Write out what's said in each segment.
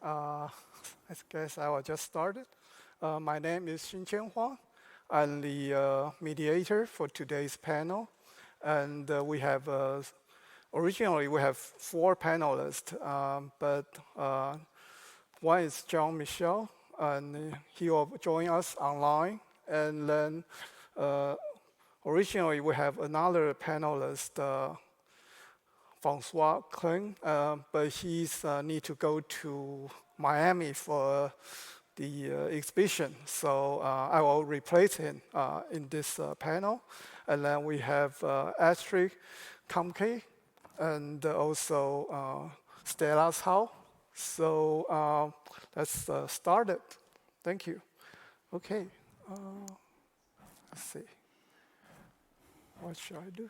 I guess I will just start it. My name is Hsin-Chien Huang. I'm the mediator for today's panel. And originally we have 4 panelists, but one is Jean-Michel, and he will join us online. And then originally we have another panelist, François Klein, but he's need to go to Miami for the exhibition. So I will replace him in this panel. And then we have Astrid Kamke and also Stella Hao. So let's start it. Thank you. Okay. Let's see. What should I do?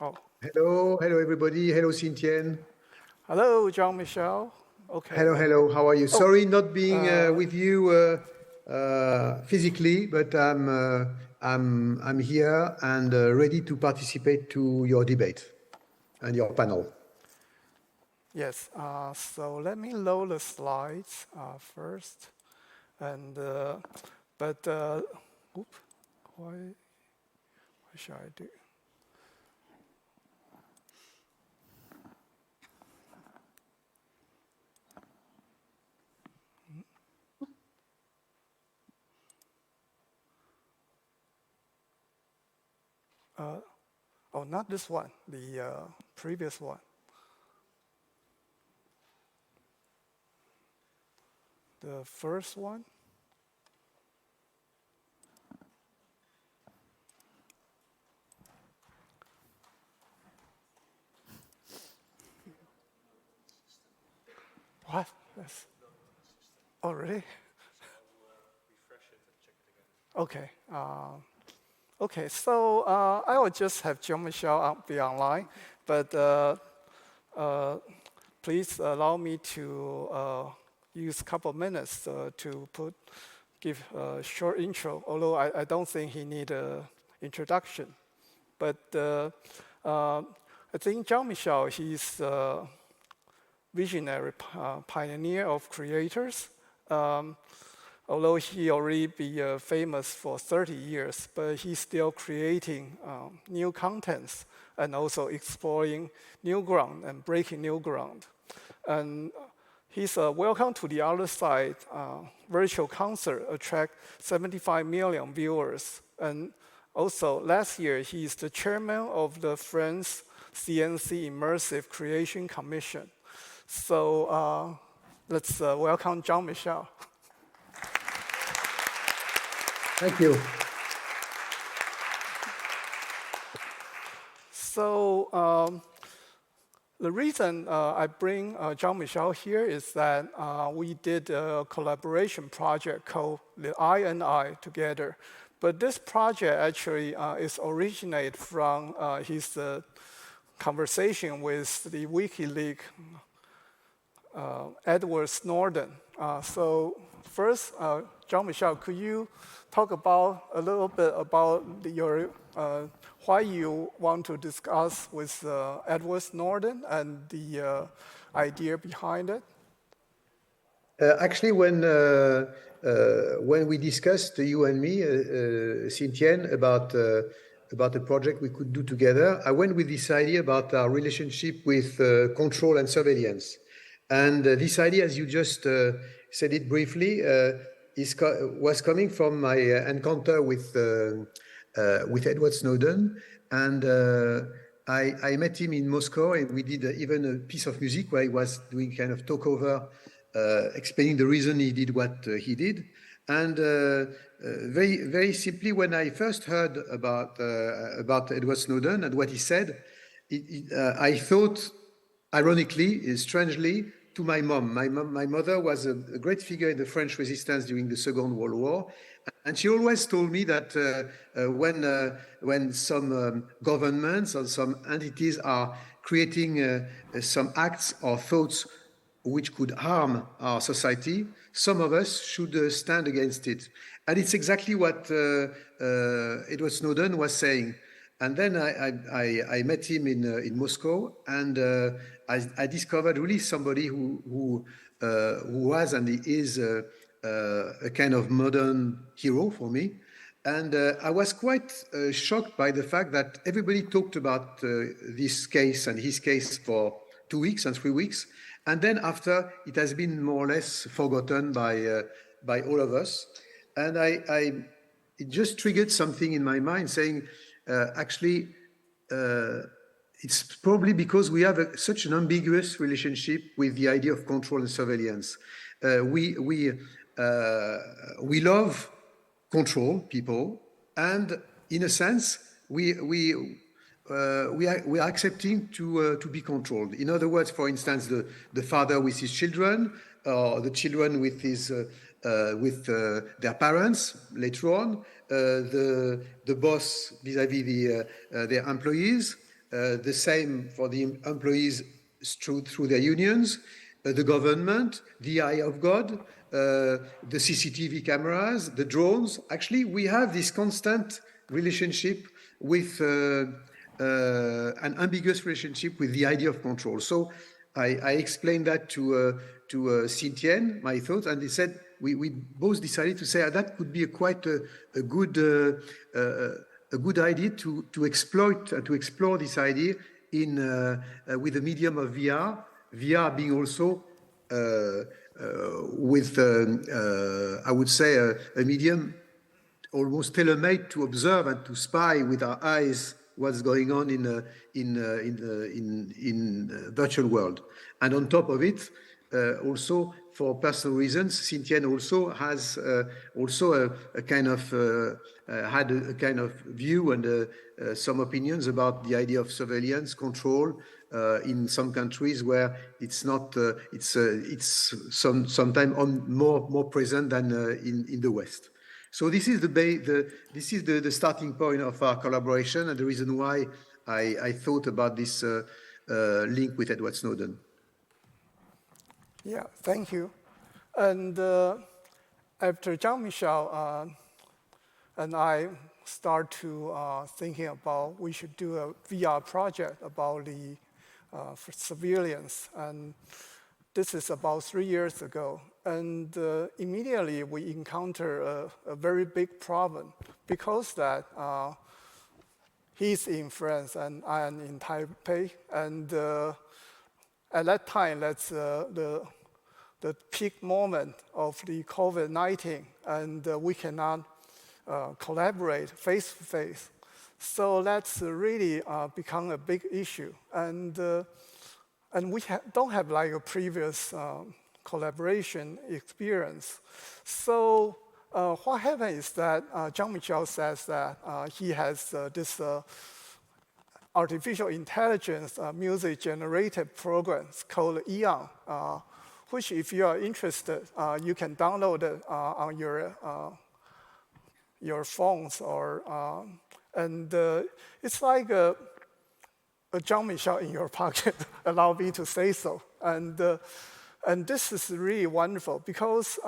Oh. Hello everybody. Hello Hsin-Chien. Hello Jean-Michel. Okay. Hello. How are you? Sorry not being with you physically, but I'm here and ready to participate to your debate and your panel. Yes. So let me load the slides first, and what should I do? Oh, not this one, the previous one. The first one. What? That's already? Okay. Okay, so I will just have Jean-Michel be online, but please allow me to use a couple of minutes to give a short intro, although I don't think he needs an introduction. But I think Jean-Michel, he's a visionary pioneer of creators. Although he already be famous for 30 years, but he's still creating new contents and also exploring new ground and breaking new ground. And his Welcome to the Other Side virtual concert attract 75 million viewers. And also last year, he is the chairman of the French CNC Immersive Creation Commission. So let's welcome Jean-Michel. Thank you. So the reason I bring Jean-Michel here is that we did a collaboration project called the I&I together. But this project actually is originated from his conversation with the WikiLeaks Edward Snowden. So first, Jean-Michel, could you talk about a little bit about your why you want to discuss with Edward Snowden and the idea behind it? Actually, when we discussed, you and me, Hsin-Chien, about a project we could do together, I went with this idea about our relationship with control and surveillance. And this idea, as you just said it briefly, was coming from my encounter with Edward Snowden, and I met him in Moscow, and we did even a piece of music where he was doing kind of talk over, explaining the reason he did what he did. And very, very simply, when I first heard about Edward Snowden and what he said, I thought, ironically, strangely, to my mom. My mother was a great figure in the French resistance during the Second World War. And she always told me that when some governments or some entities are creating some acts or thoughts which could harm our society, some of us should stand against it. And it's exactly what Edward Snowden was saying. And then I met him in Moscow, and I discovered really somebody who was and is a kind of modern hero for me. And I was quite shocked by the fact that everybody talked about this case and his case for 2 weeks and 3 weeks. And then after, it has been more or less forgotten by all of us. And it just triggered something in my mind saying, actually, it's probably because we have such an ambiguous relationship with the idea of control and surveillance. We love control people, and in a sense, we are accepting to be controlled. In other words, for instance, the father with his children, or the children with their parents later on, the boss vis-à-vis their employees, the same for the employees through their unions, the government, the eye of God, the CCTV cameras, the drones. Actually, we have this constant relationship with an ambiguous relationship with the idea of control. So I explained that to Hsin-Chien, my thoughts, and he said we both decided to say that could be quite a good idea to exploit and to explore this idea with the medium of VR. VR being also with I would say a medium almost tailor-made to observe and to spy with our eyes what's going on in virtual world. And on top of it, also for personal reasons, Hsin-Chien also has also a kind of had a kind of view and some opinions about the idea of surveillance control in some countries where it's not it's sometimes more present than in the West. So this is the starting point of our collaboration and the reason why I thought about this link with Edward Snowden. Yeah, thank you. And after Jean-Michel and I start to thinking about we should do a VR project about the surveillance, and this is about 3 years ago. And immediately we encounter a very big problem because that he's in France and I am in Taipei. And at that time, that's the peak moment of the COVID-19, and we cannot collaborate face-to-face. So that's really become a big issue. And we don't have like a previous collaboration experience. So what happened is that Jean-Michel says that he has this artificial intelligence music generated programs called Huang, which if you are interested, you can download it on your phones or and it's like a Jean-Michel in your pocket, allow me to say so. And this is really wonderful because,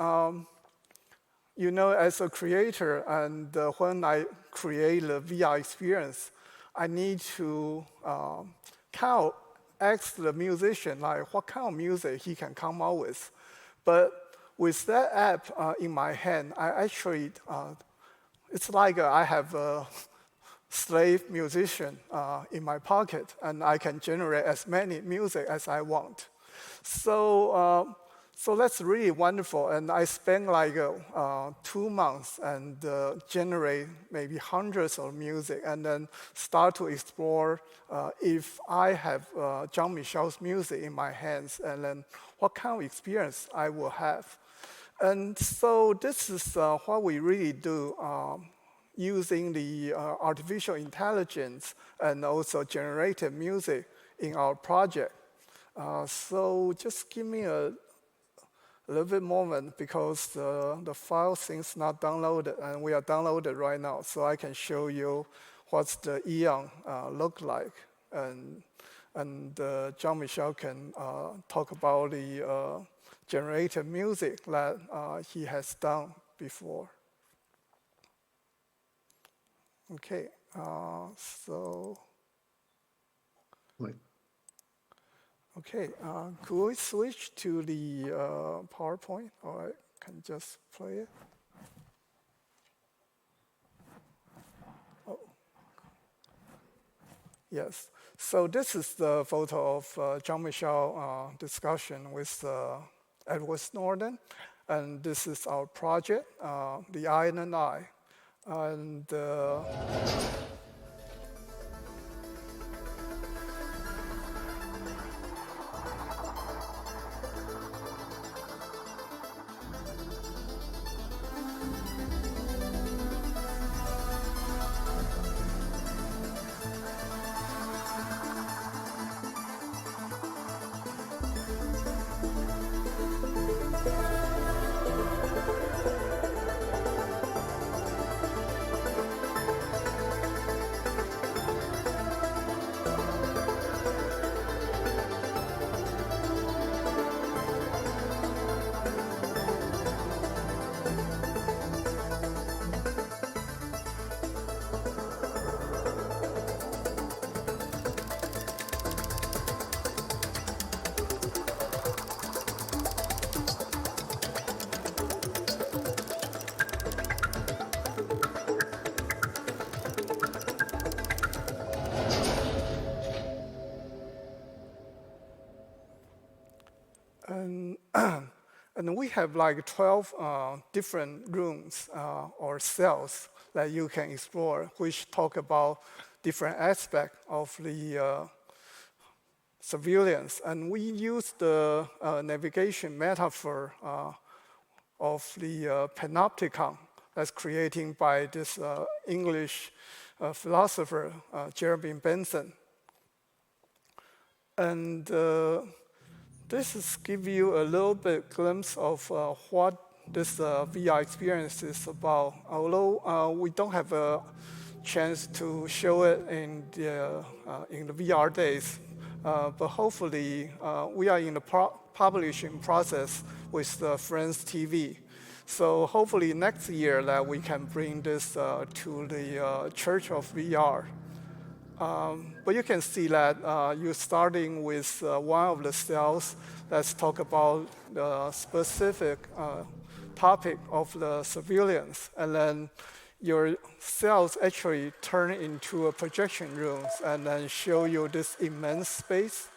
you know, as a creator, and when I create a VR experience, I need to kind of ask the musician, like, what kind of music he can come out with. But with that app in my hand, I actually, it's like I have a slave musician in my pocket, and I can generate as many music as I want. So that's really wonderful. And I spent like 2 months and generate maybe hundreds of music, and then start to explore if I have Jean-Michel's music in my hands, and then what kind of experience I will have. And so this is what we really do using the artificial intelligence and also generated music in our project. So just give me a little bit moment because the file seems not downloaded, and we are downloaded right now. So I can show you what's the Huang look like, and Jean-Michel can talk about the generated music that he has done before. Okay, so, Oui. okay, could we switch to the PowerPoint, or I can just play it? Oh, yes. So this is the photo of Jean-Michel discussion with Edward Snowden, and this is our project, the Iron and I, and. And, and we have like 12 different rooms or cells that you can explore, which talk about different aspects of the surveillance. And we use the navigation metaphor of the panopticon that's created by this English philosopher, Jeremy Bentham. And this is give you a little bit glimpse of what this VR experience is about. Although we don't have a chance to show it in the VR days, but hopefully we are in the publishing process with the Friends TV. So hopefully next year that we can bring this to the Church of VR. But you can see that you're starting with one of the cells. Let's talk about the specific topic of the surveillance. And then your cells actually turn into a projection rooms and then show you this immense space.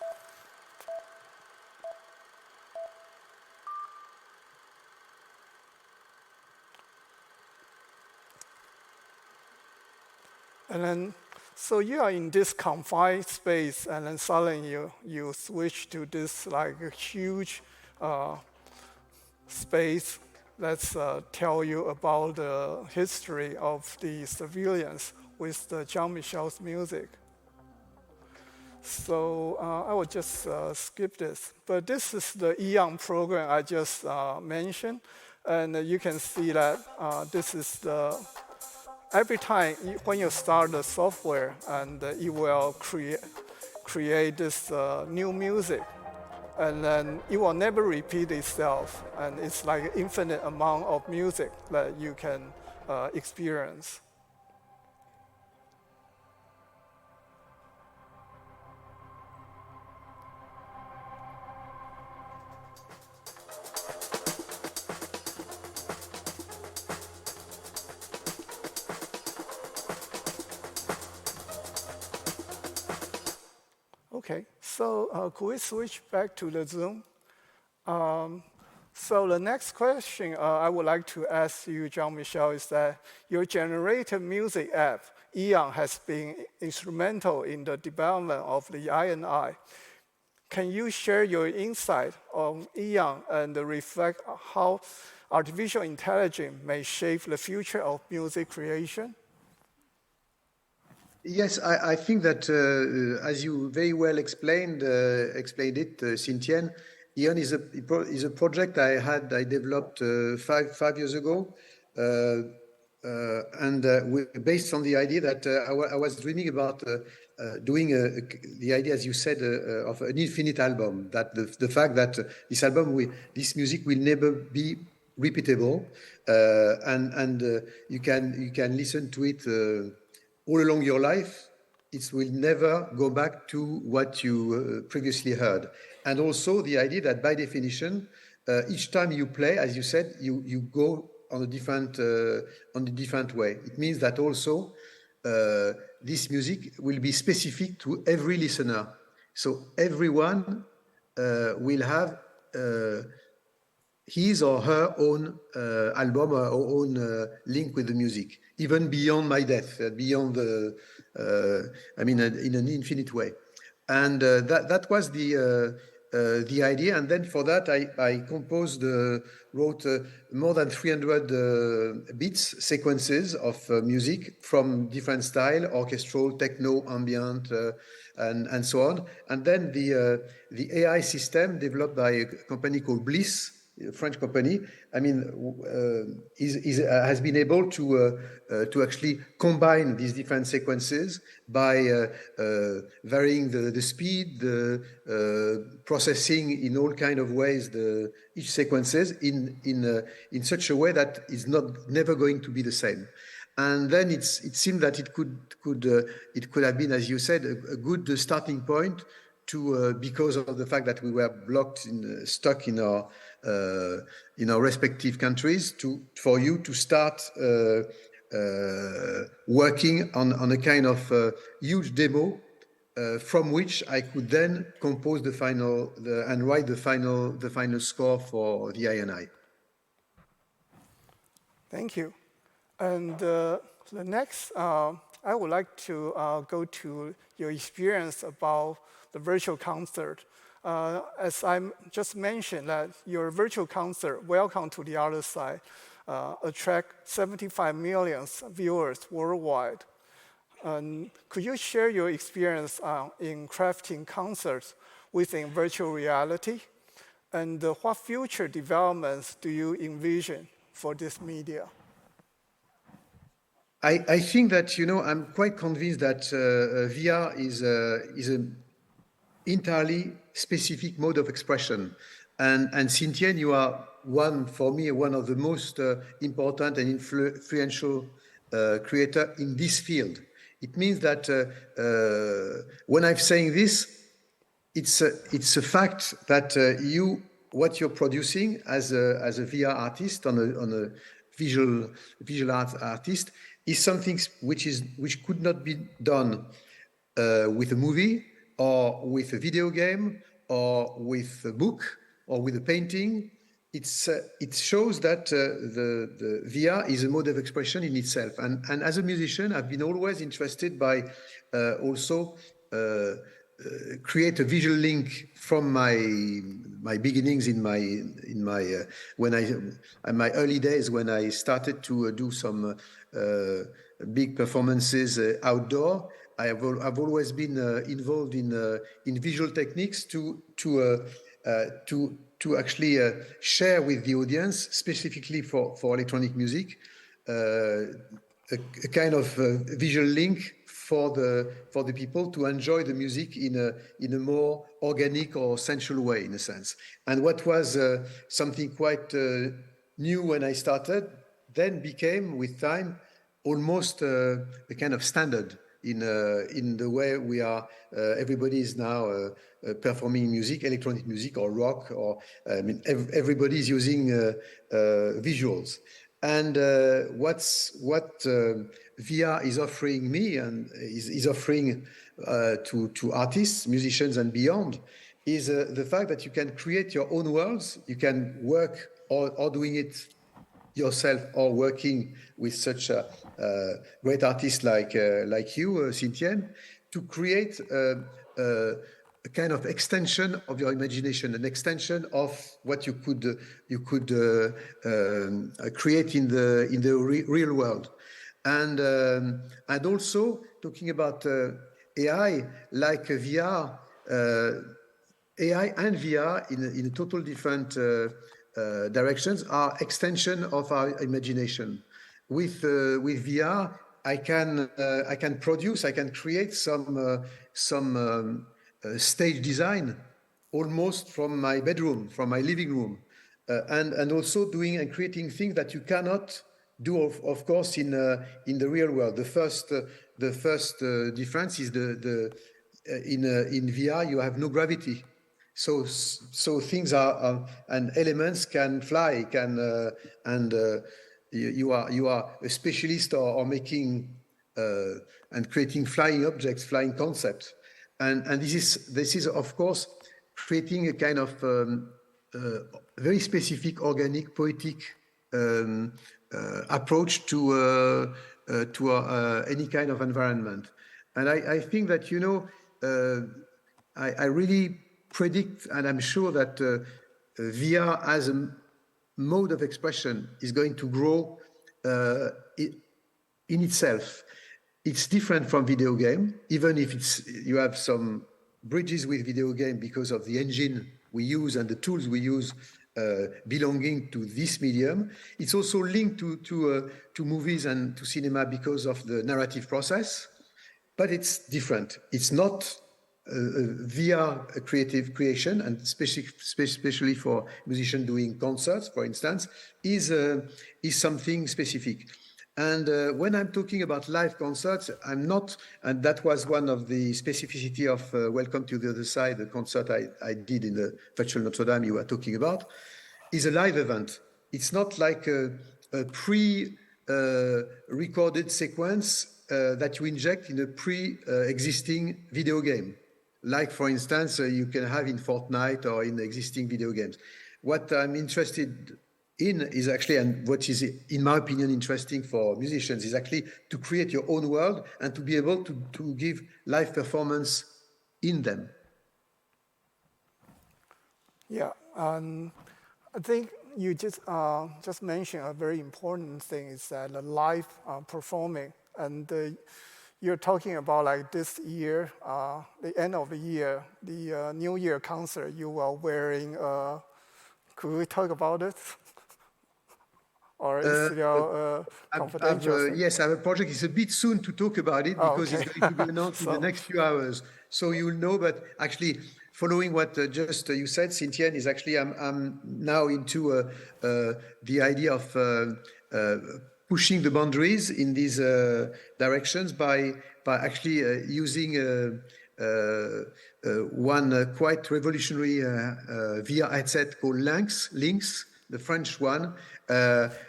And then, so you are in this confined space, and then suddenly you switch to this like a huge space that's tell you about the history of the surveillance with the Jean-Michel's music. So I will just skip this. But this is the Huang program I just mentioned. And you can see that this is the every time when you start the software, and it will create this new music, and then it will never repeat itself, and it's like an infinite amount of music that you can experience. Okay, so could we switch back to the Zoom? So the next question I would like to ask you, Jean-Michel, is that your generated music app, Huang, has been instrumental in the development of the I&I. Can you share your insight on Huang and reflect how artificial intelligence may shape the future of music creation? Yes, I think that as you very well explained it, Hsin-Chien, Ion is a project I developed 5 years ago, and based on the idea that I was dreaming about doing the idea, as you said, of an infinite album. That the fact that this music will never be repeatable, and you can listen to it all along your life, it will never go back to what you previously heard. And also the idea that by definition, each time you play, as you said, you go on a different way. It means that also this music will be specific to every listener. So everyone will have his or her own album or own link with the music, even beyond my death, beyond in an infinite way. And that was the idea. And then for that, I composed, wrote more than 300 beats, sequences of music from different style, orchestral, techno, ambient, and so on. And then the AI system developed by a company called Bliss, a French company, has been able to actually combine these different sequences by varying the speed, the processing in all kind of ways each sequences in such a way that is never going to be the same. And then it seemed that it could have been, as you said, a good starting point to because of the fact that we were stuck in our respective countries, for you to start working on a kind of huge demo from which I could then compose and write the final score for the INI. Thank you. And the next, I would like to go to your experience about the virtual concert. As I just mentioned, that your virtual concert, Welcome to the Other Side, attract 75 million viewers worldwide. Could you share your experience in crafting concerts within virtual reality? And what future developments do you envision for this media? I think that, I'm quite convinced that VR is an entirely specific mode of expression. And Hsin-Chien, you are for me, one of the most important and influential creator in this field. It means that when I'm saying this, it's a fact that what you're producing as a VR artist, on a visual art artist, is something which could not be done with a movie, or with a video game, or with a book, or with a painting. It shows that the VR is a mode of expression in itself. And as a musician, I've been always interested by also create a visual link from my beginnings in my early days, when I started to do some big performances outdoor. I've always been involved in visual techniques to actually share with the audience, specifically for electronic music, a kind of visual link for the people to enjoy the music in a more organic or sensual way, in a sense. And what was something quite new when I started, then became with time almost a kind of standard in the way we are. Everybody is now performing music, electronic music or rock, or everybody is using visuals. And what VR is offering me, and is offering to artists, musicians, and beyond, is the fact that you can create your own worlds. You can work or doing it yourself, or working with such a great artist like you, Hsin-Chien, to create a kind of extension of your imagination, an extension of what you could create in the real world. And also talking about AI, like VR, AI and VR in a total different directions are extension of our imagination. With VR, I can create some stage design almost from my bedroom, from my living room, and also doing and creating things that you cannot do, of course, in the real world. The first difference is in VR you have no gravity, so things are and elements can fly, you are a specialist or making and creating flying objects, flying concepts, and this is of course creating a kind of very specific, organic, poetic approach to any kind of environment. And I think that, you know, I really predict, and I'm sure that VR as a mode of expression is going to grow in itself. It's different from video game, even if you have some bridges with video game because of the engine we use and the tools we use belonging to this medium. It's also linked to movies and to cinema because of the narrative process, but it's different. It's not VR creative creation, and especially for musicians doing concerts, for instance, is something specific. And when I'm talking about live concerts, I'm not, and that was one of the specificity of Welcome to the Other Side, the concert I did in the virtual Rotterdam you were talking about, is a live event. It's not like a pre-recorded sequence that you inject in a pre-existing video game. Like, for instance, you can have in Fortnite or in existing video games. What I'm interested in is actually, and what is, in my opinion, interesting for musicians, is actually to create your own world and to be able to give live performance in them. Yeah, I think you just mentioned a very important thing, is that the live performing, and you're talking about like this year, the end of the year, the New Year concert, you are wearing, could we talk about it? Or is it confidential? Yes, I have a project. It's a bit soon to talk about it because it's going to be announced in the next few hours. So you'll know, but actually following what just you said, Hsin-Chien, is actually I'm now into the idea of pushing the boundaries in these directions by actually using one quite revolutionary VR headset called Lynx, the French one,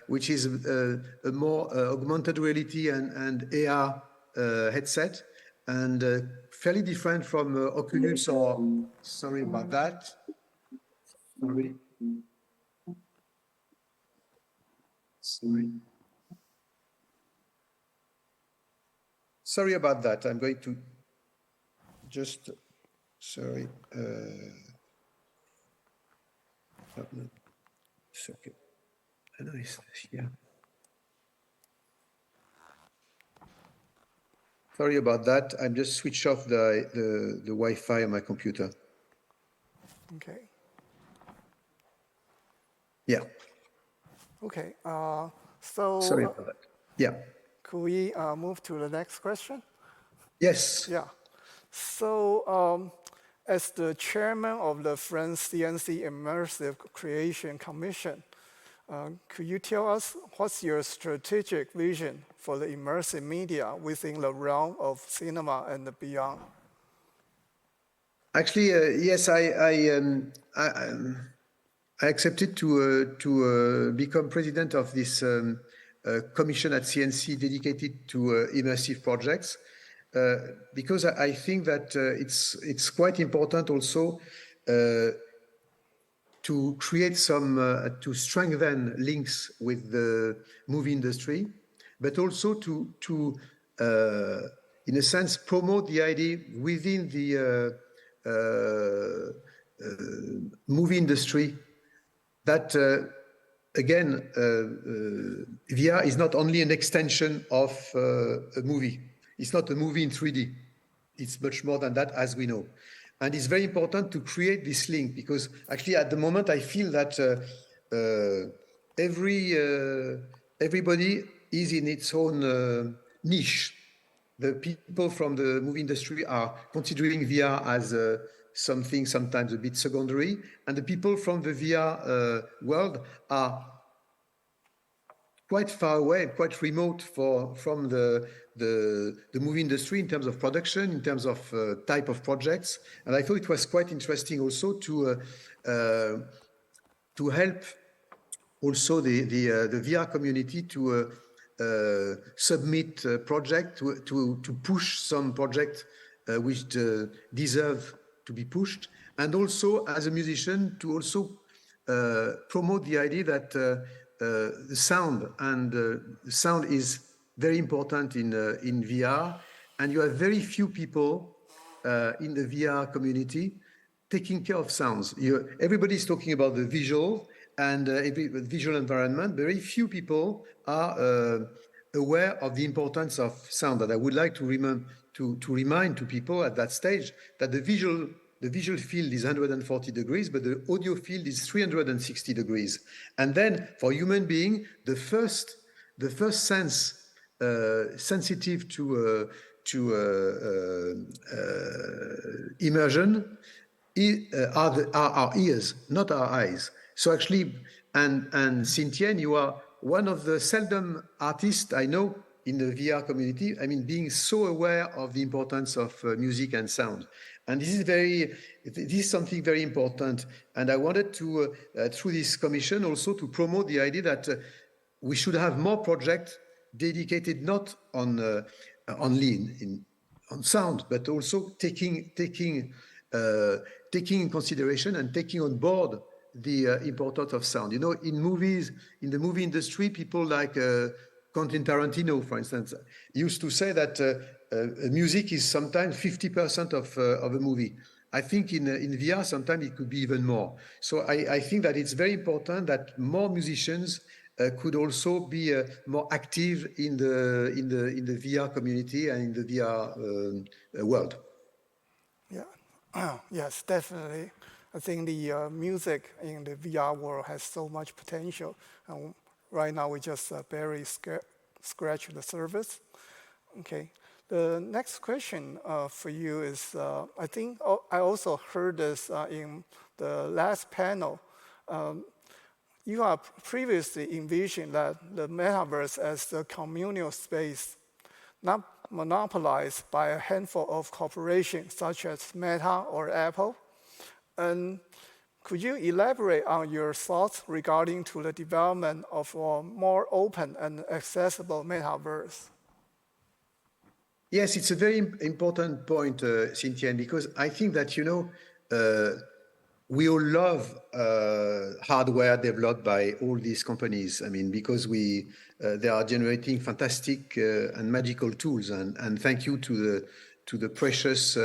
which is a more augmented reality and AR headset, and fairly different from Oculus or, sorry about that. Sorry about that. I'm going to just, sorry. It's okay. I know it's here. Sorry about that. I'm just switched off the Wi-Fi on my computer. Okay. Yeah. Okay. So. Sorry about that. Yeah. Could we move to the next question? Yes. Yeah. So, as the chairman of the French CNC Immersive Creation Commission, could you tell us what's your strategic vision for the immersive media within the realm of cinema and beyond? Actually, yes, I accepted to become president of this commission at CNC dedicated to immersive projects, because I think that it's quite important also to create some, to strengthen links with the movie industry, but also to in a sense, promote the idea within the movie industry that, again, VR is not only an extension of a movie. It's not a movie in 3D. It's much more than that, as we know. And it's very important to create this link, because actually at the moment I feel that everybody is in its own niche. The people from the movie industry are considering VR as something sometimes a bit secondary, and the people from the VR world are quite far away, quite remote from the movie industry in terms of production, in terms of type of projects. And I thought it was quite interesting also to help also the VR community to submit project, to push some project which deserve to be pushed, and also as a musician to also promote the idea that the sound is very important in VR, and you have very few people in the VR community taking care of sounds. Everybody's talking about the visual and visual environment. Very few people are aware of the importance of sound. And I would like to remind to people at that stage that the visual field is 140 degrees, but the audio field is 360 degrees. And then for human being, the first sense sensitive to immersion are our ears, not our eyes. So actually, and Hsin-Chien, you are one of the seldom artists I know in the VR community, I mean, being so aware of the importance of music and sound. And this is something very important. And I wanted to, through this commission, also to promote the idea that we should have more projects dedicated not on only on sound, but also taking in consideration and taking on board the importance of sound. You know, in movies, in the movie industry, people like Quentin Tarantino, for instance, used to say that music is sometimes 50% of a movie. I think in VR, sometimes it could be even more. So I think that it's very important that more musicians could also be more active in the VR community and in the VR world. Yeah, yes, definitely. I think the music in the VR world has so much potential. And right now, we just barely scratch the surface. Okay. The next question for you is, I think I also heard this in the last panel. You have previously envisioned that the metaverse as a communal space, not monopolized by a handful of corporations such as Meta or Apple. And could you elaborate on your thoughts regarding to the development of a more open and accessible metaverse? Yes, it's a very important point, Hsin-Chien, because I think that, you know, we all love hardware developed by all these companies. I mean, because they are generating fantastic and magical tools. And thank you to the precious,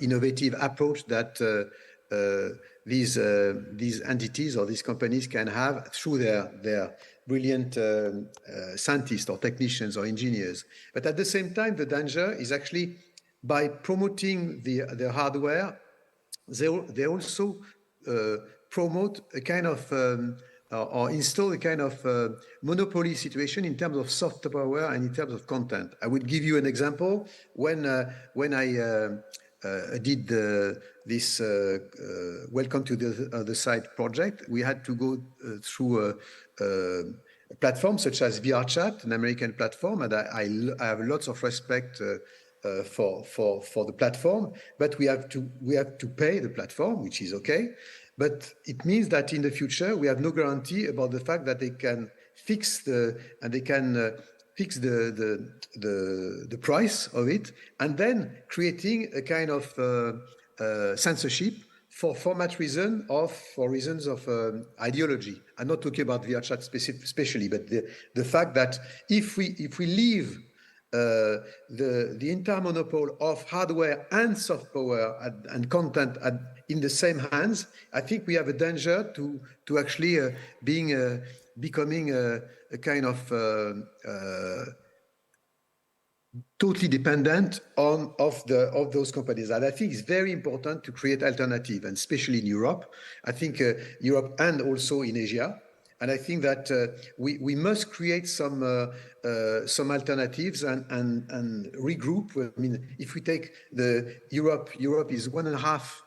innovative approach that these entities or these companies can have through their brilliant scientists or technicians or engineers. But at the same time, the danger is actually by promoting the hardware, they also promote a kind of or install a kind of monopoly situation in terms of software and in terms of content. I would give you an example. When I did this Welcome to the Other Side project, we had to go through a platform such as VRChat, an American platform, and I have lots of respect for the platform, but we have to pay the platform, which is okay. But it means that in the future we have no guarantee about the fact that they can fix the price of it, and then creating a kind of censorship for format reason or for reasons of ideology. I'm not talking about VRChat especially, but the fact that if we leave the entire monopoly of hardware and software and content in the same hands, I think we have a danger to actually becoming a kind of totally dependent of those companies. And I think it's very important to create alternative, and especially in Europe. I think Europe and also in Asia. And I think that we must create some alternatives and regroup. I mean, if we take Europe is 1.5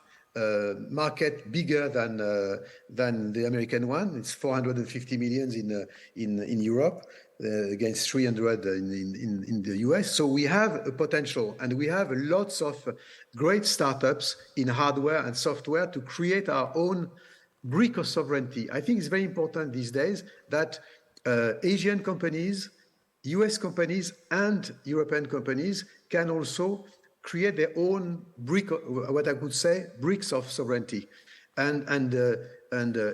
market bigger than the American one. It's 450 million in Europe against 300 in the US. So we have a potential, and we have lots of great startups in hardware and software to create our own brick of sovereignty. I think it's very important these days that Asian companies, US companies, and European companies can also create their own brick, what I could say, bricks of sovereignty. And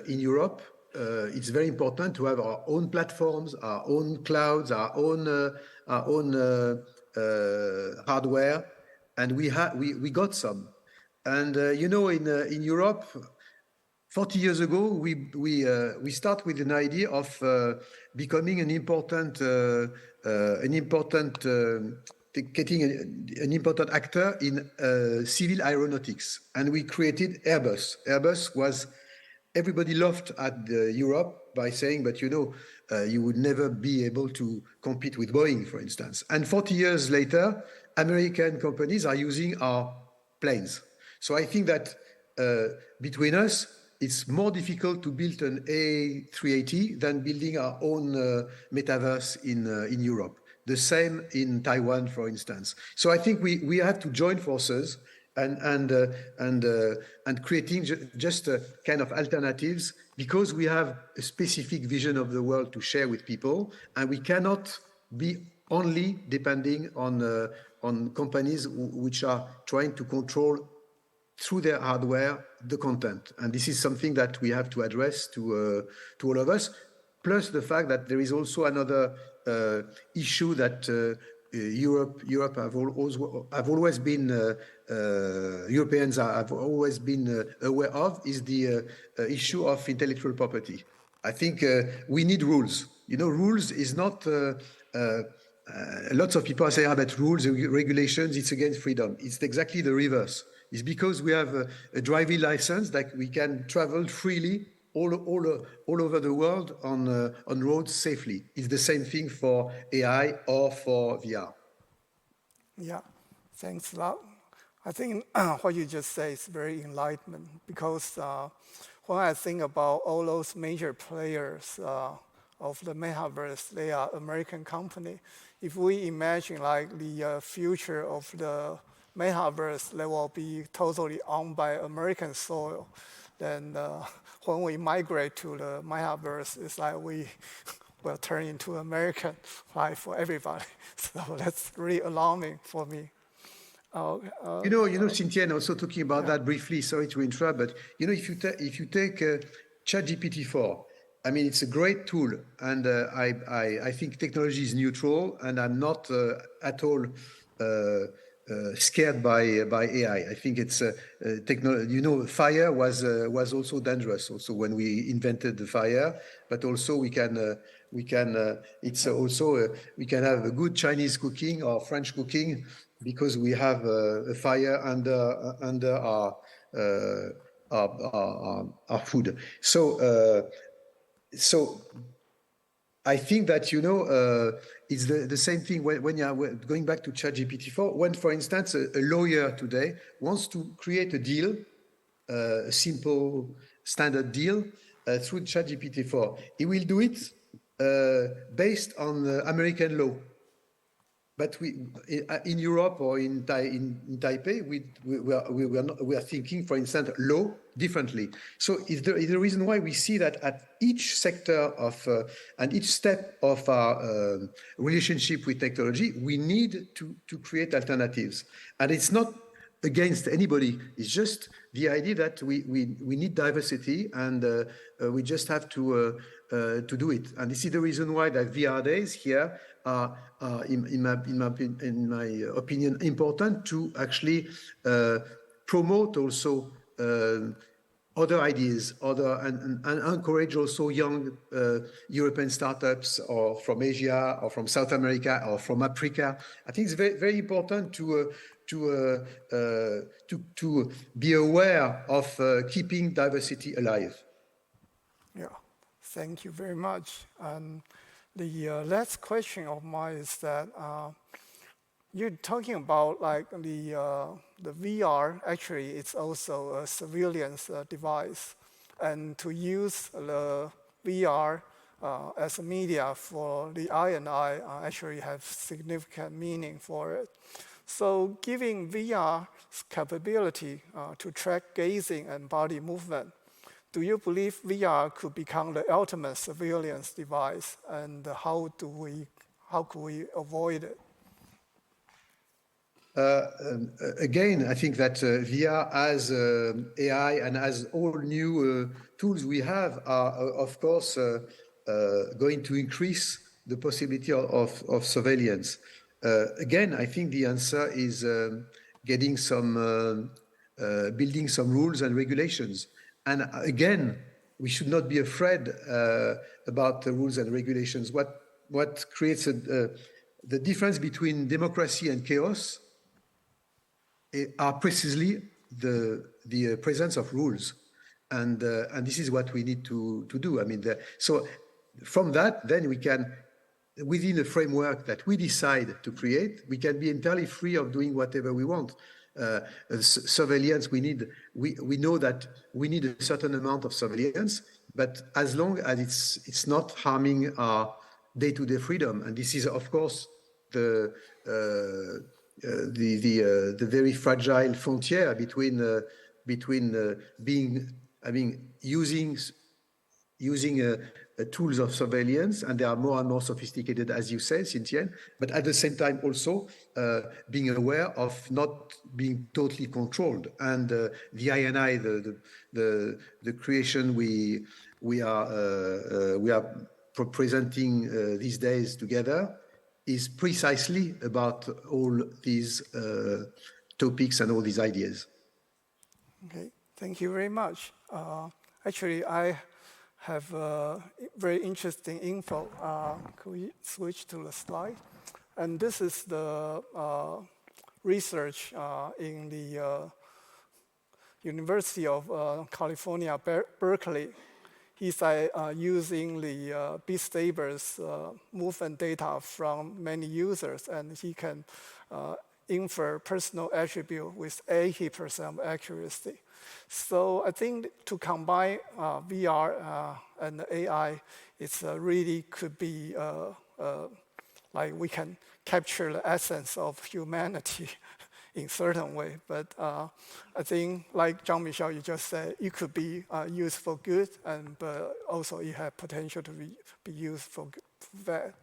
in Europe, it's very important to have our own platforms, our own clouds, our own hardware, and we got some. And in Europe, 40 years ago, we start with an idea of becoming an important actor in civil aeronautics, and we created Airbus. Airbus was, everybody laughed at Europe by saying, but you would never be able to compete with Boeing, for instance. And 40 years later, American companies are using our planes. So I think that between us, it's more difficult to build an A380 than building our own metaverse in Europe. The same in Taiwan, for instance. So I think we have to join forces and creating just a kind of alternatives, because we have a specific vision of the world to share with people, and we cannot be only depending on companies which are trying to control through their hardware the content. And this is something that we have to address to all of us. Plus the fact that there is also another issue that Europe have always been Europeans have always been aware of, is the issue of intellectual property. I think we need rules. Rules is not. Lots of people say that rules, regulations, it's against freedom. It's exactly the reverse. It's because we have a driving license that we can travel freely all over the world on roads safely. It's the same thing for AI or for VR. Yeah, thanks a lot. I think what you just said is very enlightenment, because when I think about all those major players of the metaverse, they are American company. If we imagine like the future of the metaverse that will be totally owned by American soil, then when we migrate to the metaverse, it's like we will turn into American life for everybody. So that's really alarming for me. Hsin-Chien, also talking about that briefly, sorry to interrupt, but if you take ChatGPT-4, I mean, it's a great tool, and I think technology is neutral, and I'm not at all scared by AI. I think it's fire was also dangerous also when we invented the fire, but also we can have a good Chinese cooking or French cooking because we have a fire under our food. So I think that it's the same thing when you're going back to ChatGPT-4. When, for instance, a lawyer today wants to create a deal, a simple standard deal through ChatGPT-4, he will do it based on American law. But in Europe or in Taipei, we are thinking, for instance, law differently. So is the reason why we see that at each sector of and each step of our relationship with technology, we need to create alternatives. And it's not against anybody. It's just the idea that we need diversity, and we just have to do it. And this is the reason why that VR days here are in my opinion, important to actually promote also other ideas, and encourage also young European startups, or from Asia, or from South America, or from Africa. I think it's very, very important to be aware of keeping diversity alive. Yeah, thank you very much. And the last question of mine is that You're talking about like the VR. Actually, it's also a surveillance device, and to use the VR as a media for the eye and eye actually have significant meaning for it. So, giving VR's capability to track gazing and body movement, do you believe VR could become the ultimate surveillance device, and how could we avoid it? Again, I think that VR as AI and as all new tools we have are, of course, going to increase the possibility of surveillance. Again, I think the answer is getting some, building some rules and regulations. And again, we should not be afraid about the rules and regulations. What creates the difference between democracy and chaos are precisely the presence of rules, and this is what we need to do. I mean, so from that, then we can, within a framework that we decide to create, we can be entirely free of doing whatever we want. Surveillance, we know that we need a certain amount of surveillance, but as long as it's not harming our day-to-day freedom, and this is, of course, the very fragile frontier between using tools of surveillance, and they are more and more sophisticated, as you say, Hsin-Chien, but at the same time also being aware of not being totally controlled. And the I&I, the creation we are presenting these days together is precisely about all these topics and all these ideas. Okay, thank you very much. Actually, I have very interesting info. Could we switch to the slide? And this is the research in the University of California, Berkeley. He's using the Beat Saber's movement data from many users, and he can infer personal attribute with 80% accuracy. So I think to combine VR and AI, it's really could be like we can capture the essence of humanity in certain way. But I think, like Jean-Michel, you just said, it could be used for good, but also it has potential to be used for bad.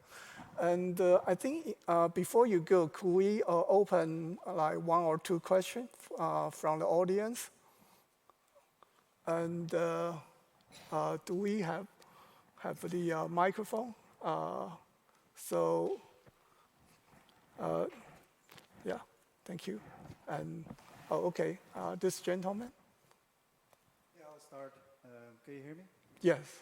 And I think before you go, could we open like one or two questions from the audience? And do we have the microphone? Yeah, thank you. And okay, this gentleman. Yeah, I'll start. Can you hear me? Yes.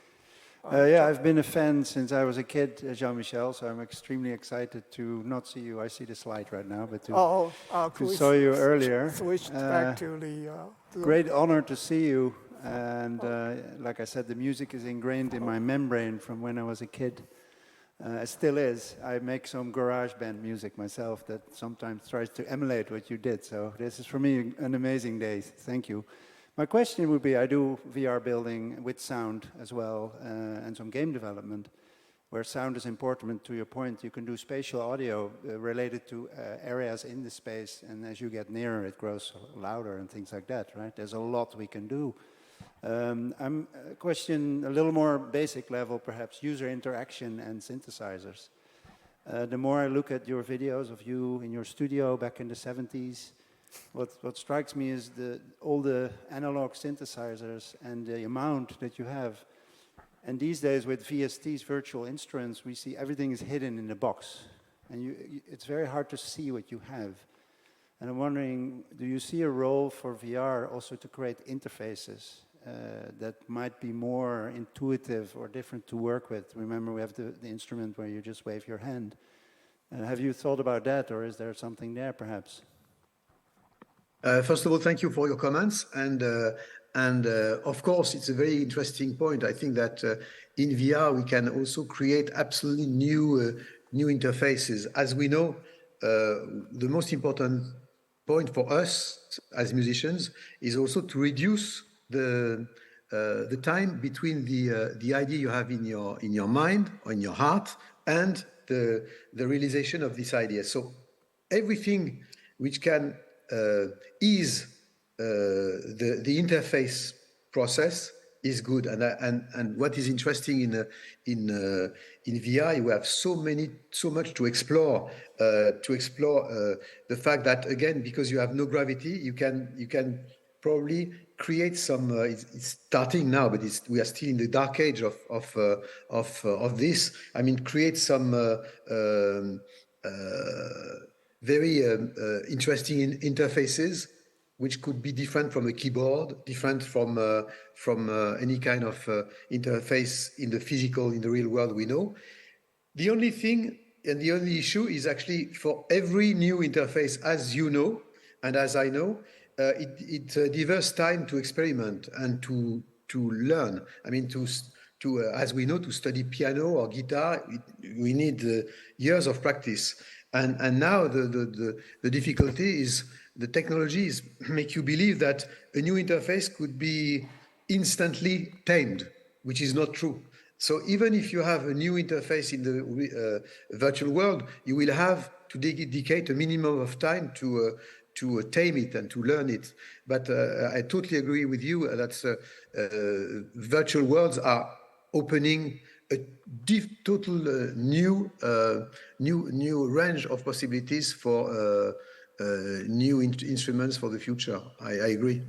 Yeah, I've been a fan since I was a kid, Jean-Michel, so I'm extremely excited to not see you. I see the slide right now, but to saw you earlier. Switch back to the... Great honor to see you. And like I said, the music is ingrained in my membrane from when I was a kid. It still is. I make some garage band music myself that sometimes tries to emulate what you did. So this is for me an amazing day. Thank you. My question would be, I do VR building with sound as well, and some game development, where sound is important. To your point, you can do spatial audio related to areas in the space, and as you get nearer, it grows louder and things like that, right? There's a lot we can do. I'm a question a little more basic level, perhaps user interaction and synthesizers. The more I look at your videos of you in your studio back in the 70s, what strikes me is all the analog synthesizers and the amount that you have. And these days with VSTs, virtual instruments, we see everything is hidden in the box. And it's very hard to see what you have. And I'm wondering, do you see a role for VR also to create interfaces that might be more intuitive or different to work with? Remember, we have the instrument where you just wave your hand. Have you thought about that, or is there something there perhaps? First of all, thank you for your comments. And of course, it's a very interesting point. I think that in VR, we can also create absolutely new interfaces. As we know, the most important point for us as musicians is also to reduce the time between the idea you have in your mind or in your heart and the realization of this idea. So everything which can ease the interface process is good. And what is interesting in VR, we have so much to explore. The fact that, again, because you have no gravity, you can probably create some. It's starting now, but we are still in the dark age of this. I mean, create some very interesting interfaces, which could be different from a keyboard, different from any kind of interface in the real world we know. The only thing and the only issue is actually for every new interface, as you know, and as I know, it deserves time to experiment and to learn. I mean, as we know, to study piano or guitar, we need years of practice. And now the difficulty is the technologies make you believe that a new interface could be instantly tamed, which is not true. So even if you have a new interface in the virtual world, you will have to dedicate a minimum of time to tame it and to learn it. But I totally agree with you that virtual worlds are opening a total new range of possibilities for new instruments for the future. I agree.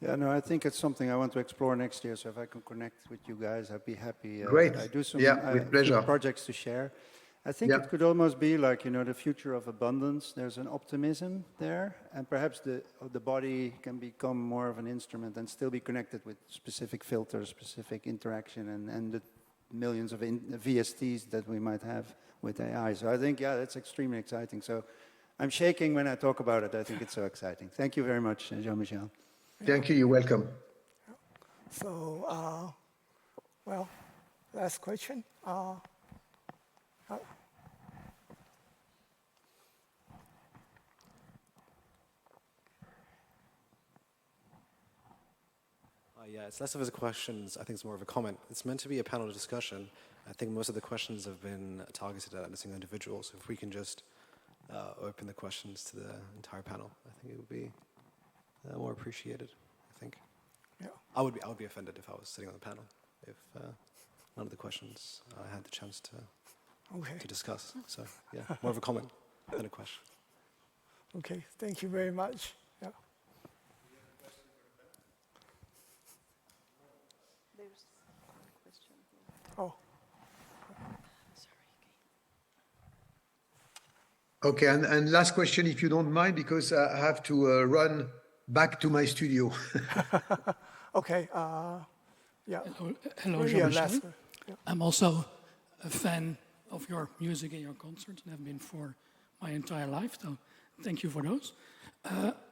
Yeah, no, I think it's something I want to explore next year. So if I can connect with you guys, I'd be happy. Great. I do some with pleasure. projects to share. I think it could almost be like, the future of abundance. There's an optimism there, and perhaps the body can become more of an instrument and still be connected with specific filters, specific interaction, and the millions of VSTs that we might have with AI. So I think, that's extremely exciting. So I'm shaking when I talk about it. I think it's so exciting. Thank you very much, Jean-Michel. Thank you. You're welcome. So, well, last question. Yeah, it's less of a question. I think it's more of a comment. It's meant to be a panel discussion. I think most of the questions have been targeted at a single individual. So if we can just open the questions to the entire panel, I think it would be more appreciated. I think. Yeah. I would be offended if I was sitting on the panel if none of the questions I had the chance to discuss. So yeah, more of a comment than a question. Okay. Thank you very much. Yeah. There's a question here. Oh. Okay, and last question, if you don't mind, because I have to run back to my studio. Okay. Yeah. Hello, Jean-Michel. I'm also a fan of your music and your concerts, and have been for my entire life. So, thank you for those.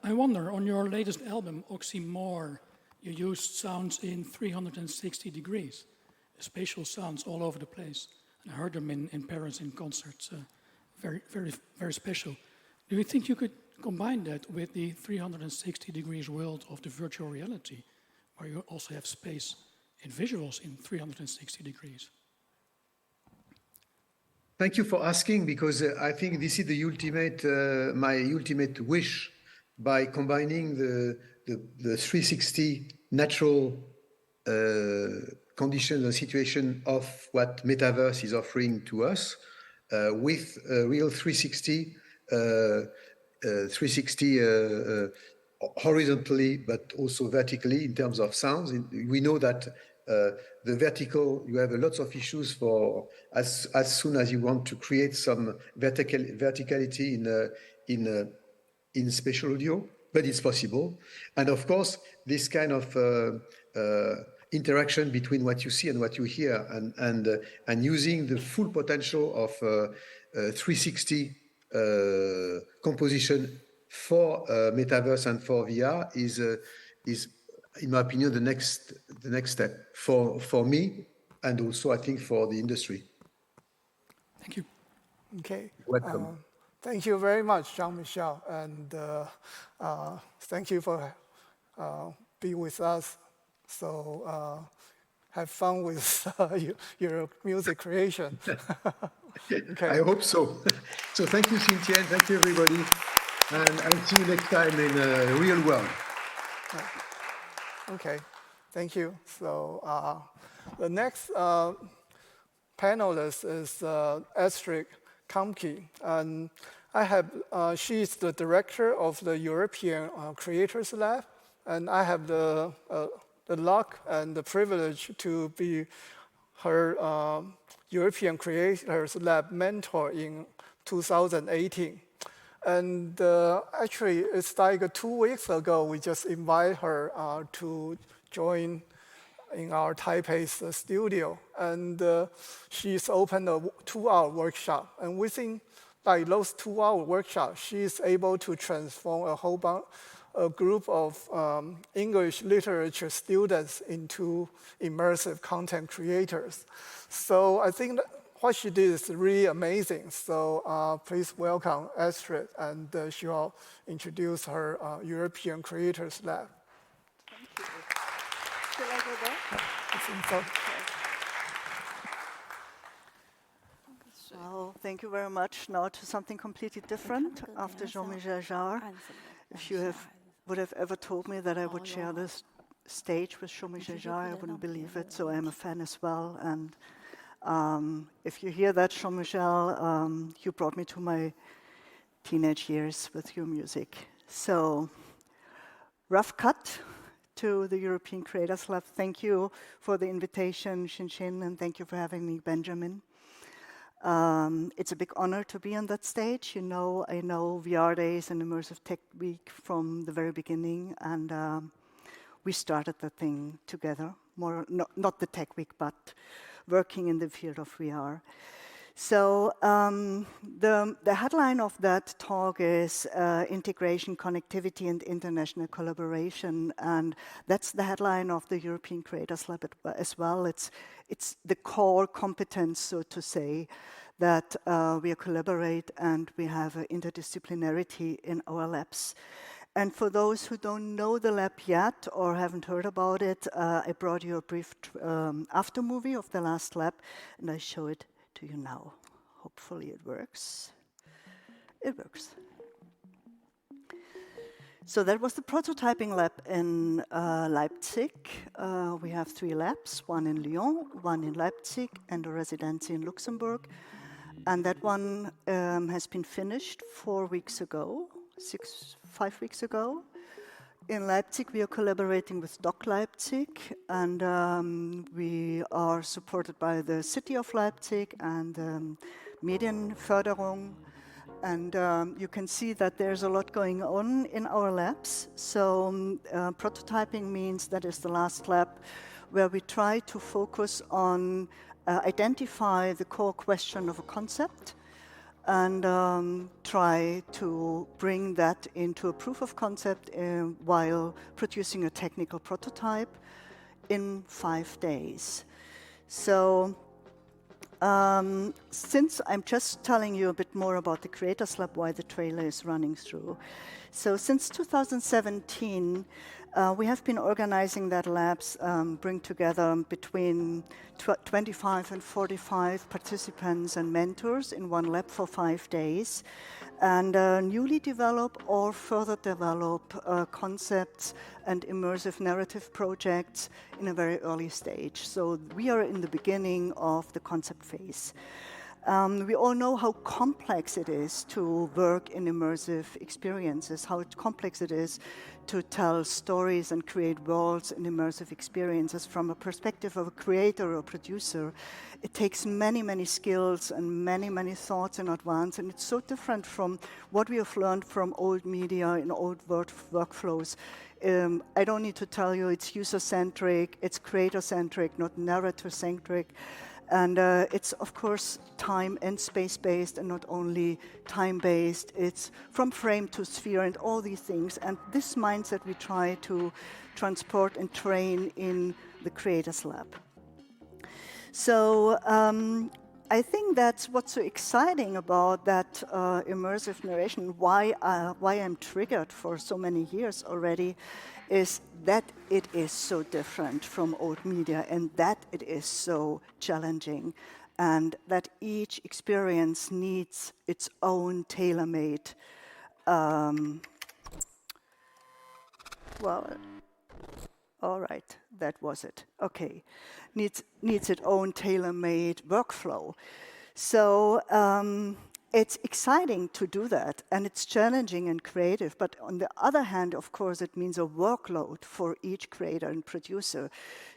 I wonder, on your latest album, Oxymore, you used sounds in 360 degrees, spatial sounds all over the place. And I heard them in Paris in concerts. Very, very, very special. Do you think you could combine that with the 360 degrees world of the virtual reality, where you also have space and visuals in 360 degrees? Thank you for asking, because I think this is the ultimate, my ultimate wish, by combining the 360 natural conditions and situation of what metaverse is offering to us, with real 360 horizontally, but also vertically in terms of sounds. We know that the vertical, you have lots of issues for as soon as you want to create some verticality in spatial audio, but it's possible. And of course, this kind of interaction between what you see and what you hear, and using the full potential of 360 composition for metaverse and for VR is, in my opinion, the next step for me, and also I think for the industry. Thank you. Okay. Welcome. Thank you very much, Jean-Michel, and thank you for being with us. So have fun with your music creation. Okay. I hope so. So thank you, Hsin-Chien. Thank you, everybody. And I'll see you next time in the real world. Okay, thank you. So the next panelist is Astrid Kamke, and she is the director of the European Creators Lab, and I have the luck and the privilege to be her European Creators Lab mentor in 2018. And actually, it's like 2 weeks ago, we just invited her to join in our Taipei studio. And she's opened a 2-hour workshop. And within like those 2-hour workshops, she's able to transform a group of English literature students into immersive content creators. So I think that what she did is really amazing. So please welcome Astrid, and she will introduce her European Creators Lab. Thank you. Shall I go there? I think so. Well, thank you very much. Now to something completely different. After Jean-Michel Jarre, if you would have ever told me that I would share this stage with Jean-Michel Jarre, I wouldn't believe it. So I'm a fan as well. And if you hear that, Jean-Michel, you brought me to my teenage years with your music. So, rough cut to the European Creators Lab. Thank you for the invitation, Hsin-Chien, and thank you for having me, Benjamin. It's a big honor to be on that stage. You know, I know VR Days and Immersive Tech Week from the very beginning, and we started the thing together. Not the Tech Week, but working in the field of VR. So the headline of that talk is integration, connectivity, and international collaboration, and that's the headline of the European Creators Lab as well. It's the core competence, so to say, that we collaborate and we have interdisciplinarity in our labs. And for those who don't know the lab yet or haven't heard about it, I brought you a brief after movie of the last lab, and I show it to you now. Hopefully it works. It works. So that was the prototyping lab in Leipzig. We have 3 labs, one in Lyon, one in Leipzig, and a residency in Luxembourg. And that one has been finished 4 weeks ago. 5 weeks ago. In Leipzig, we are collaborating with Doc Leipzig, and we are supported by the city of Leipzig and Medienförderung. And you can see that there's a lot going on in our labs. So prototyping means that is the last lab where we try to focus on identify the core question of a concept, and try to bring that into a proof of concept while producing a technical prototype in 5 days. So since I'm just telling you a bit more about the Creators Lab, why the trailer is running through. So since 2017, we have been organizing that labs, bring together between 25 and 45 participants and mentors in one lab for 5 days, and newly develop or further develop concepts and immersive narrative projects in a very early stage. So we are in the beginning of the concept phase. We all know how complex it is to work in immersive experiences, how complex it is to tell stories and create worlds in immersive experiences from a perspective of a creator or producer. It takes many, many skills and many, many thoughts in advance, and it's so different from what we have learned from old media and old workflows. I don't need to tell you it's user-centric, it's creator-centric, not narrator-centric. And it's, of course, time and space-based, and not only time-based. It's from frame to sphere and all these things. And this mindset we try to transport and train in the Creators Lab. So I think that's what's so exciting about that immersive narration, why I'm triggered for so many years already, is that it is so different from old media and that it is so challenging and that each experience needs its own tailor-made, well, all right, that was it. Okay, needs its own tailor-made workflow. So it's exciting to do that, and it's challenging and creative. But on the other hand, of course, it means a workload for each creator and producer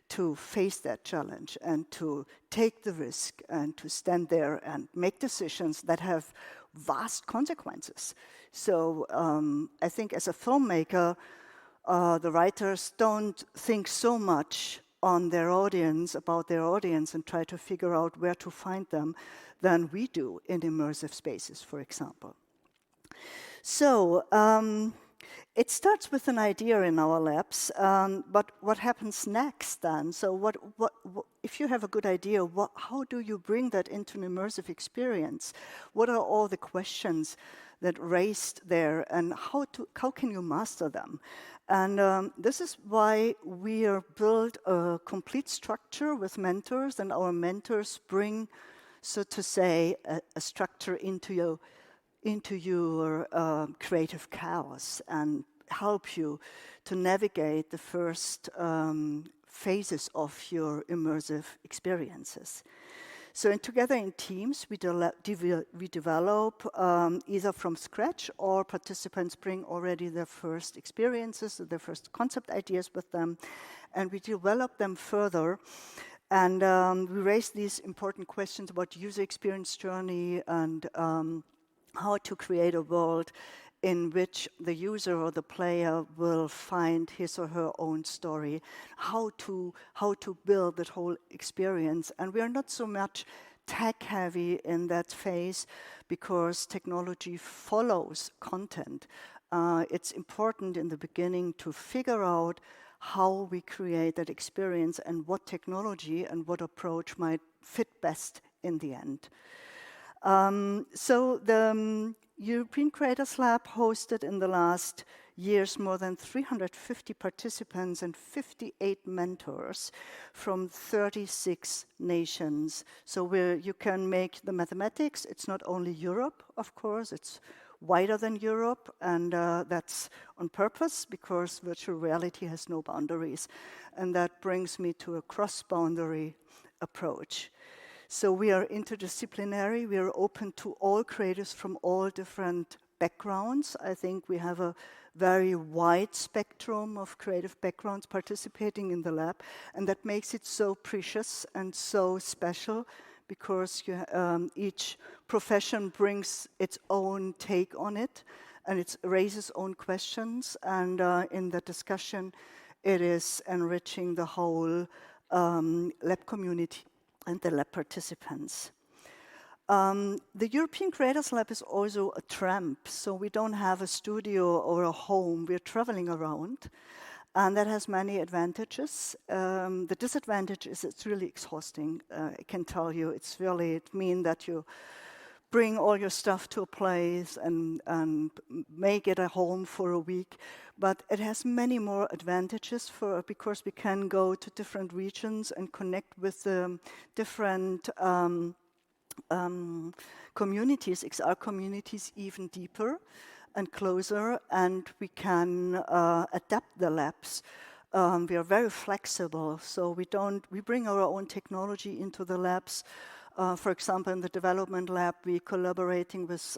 to face that challenge and to take the risk and to stand there and make decisions that have vast consequences. So I think as a filmmaker, the writers don't think so much on their audience, about their audience, and try to figure out where to find them than we do in immersive spaces, for example. So it starts with an idea in our labs, but what happens next then? So what if you have a good idea, how do you bring that into an immersive experience? What are all the questions that raised there, and how can you master them? And this is why we are built a complete structure with mentors, and our mentors bring, so to say, a structure into your creative chaos and help you to navigate the first phases of your immersive experiences. So together in teams, we develop either from scratch, or participants bring already their first experiences, their first concept ideas with them, and we develop them further. And we raise these important questions about user experience journey and how to create a world in which the user or the player will find his or her own story, how to build that whole experience. And we are not so much tech heavy in that phase because technology follows content. It's important in the beginning to figure out how we create that experience and what technology and what approach might fit best in the end. So the European Creators Lab hosted in the last years more than 350 participants and 58 mentors from 36 nations. So where you can make the mathematics, it's not only Europe, of course, it's wider than Europe, and that's on purpose because virtual reality has no boundaries. And that brings me to a cross-boundary approach. So we are interdisciplinary, we are open to all creators from all different backgrounds. I think we have a very wide spectrum of creative backgrounds participating in the lab, and that makes it so precious and so special because each profession brings its own take on it, and it raises own questions, and in the discussion it is enriching the whole lab community and the lab participants. The European Creators Lab is also a tramp, so we don't have a studio or a home. We're traveling around, and that has many advantages. The disadvantage is it's really exhausting. I can tell you, it means that you bring all your stuff to a place and make it a home for a week. But it has many more advantages because we can go to different regions and connect with the different communities, XR communities, even deeper and closer, and we can adapt the labs. We are very flexible, so we bring our own technology into the labs. For example, in the development lab, we're collaborating with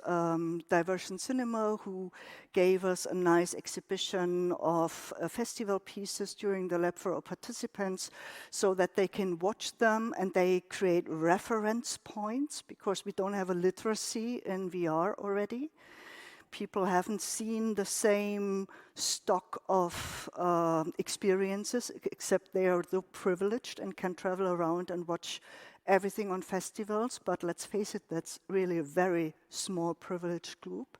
Diversion Cinema, who gave us a nice exhibition of festival pieces during the lab for our participants so that they can watch them and they create reference points because we don't have a literacy in VR already. People haven't seen the same stock of experiences, except they are so privileged and can travel around and watch everything on festivals, but let's face it, that's really a very small privileged group.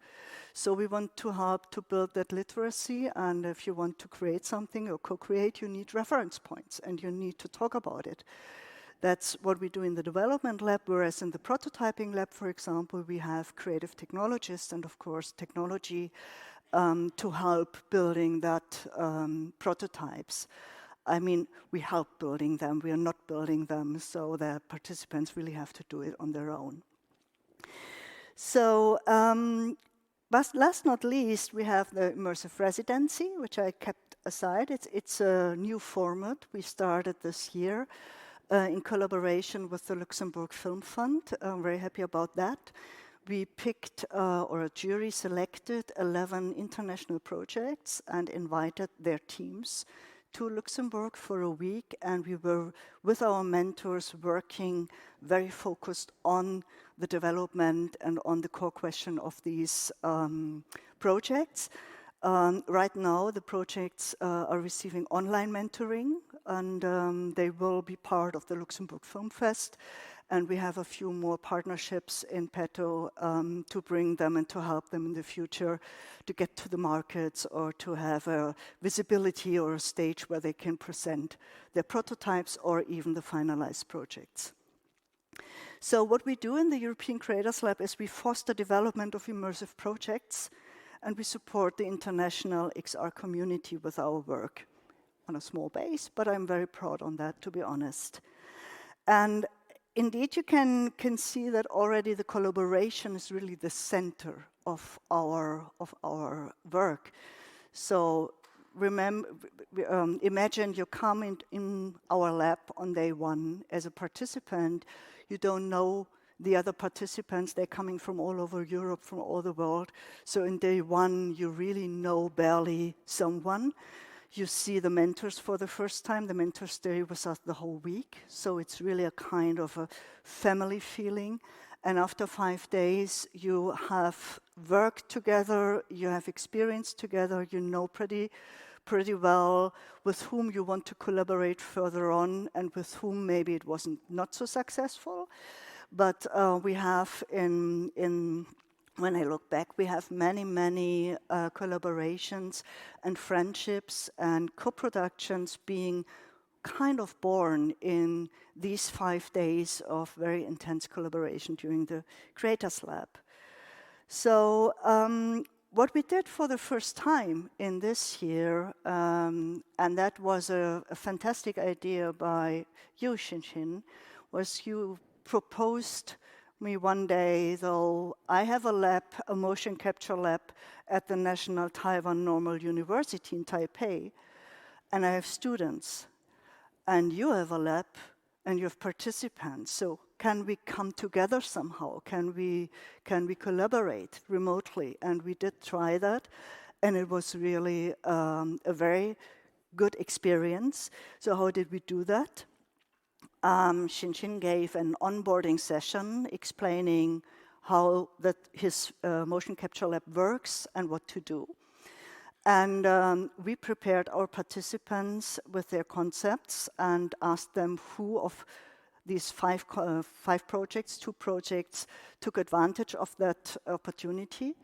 So we want to help to build that literacy, and if you want to create something or co-create, you need reference points and you need to talk about it. That's what we do in the development lab, whereas in the prototyping lab, for example, we have creative technologists and, of course, technology to help building that prototypes. I mean, we help building them, we are not building them, so the participants really have to do it on their own. So, but last not least, we have the immersive residency, which I kept aside. It's a new format we started this year in collaboration with the Luxembourg Film Fund. I'm very happy about that. We picked, or a jury selected 11 international projects and invited their teams to Luxembourg for a week, and we were, with our mentors, working very focused on the development and on the core question of these projects. Right now, the projects are receiving online mentoring, and they will be part of the Luxembourg Film Fest. And we have a few more partnerships in petto to bring them and to help them in the future to get to the markets or to have a visibility or a stage where they can present their prototypes or even the finalized projects. So what we do in the European Creators Lab is we foster development of immersive projects, and we support the international XR community with our work on a small base, but I'm very proud on that, to be honest. And indeed, you can see that already the collaboration is really the center of our work. So imagine you come in our lab on day one as a participant. You don't know the other participants. They're coming from all over Europe, from all the world. So in day one, you really know barely someone. You see the mentors for the first time. The mentors stay with us the whole week. So it's really a kind of a family feeling. And after 5 days, you have worked together, you have experience together, you know pretty well with whom you want to collaborate further on and with whom maybe it wasn't not so successful. But we have when I look back, we have many collaborations and friendships and co-productions being kind of born in these 5 days of very intense collaboration during the Creators Lab. So what we did for the first time in this year, and that was a fantastic idea by you, Hsin-Chien, was you proposed me one day, though I have a lab, a motion capture lab at the National Taiwan Normal University in Taipei, and I have students, and you have a lab, and you have participants. So can we come together somehow? Can we collaborate remotely? And we did try that, and it was really a very good experience. So how did we do that? Hsin-Chien gave an onboarding session explaining how his motion capture lab works and what to do. And we prepared our participants with their concepts and asked them who of these five projects, 2 projects, took advantage of that opportunity,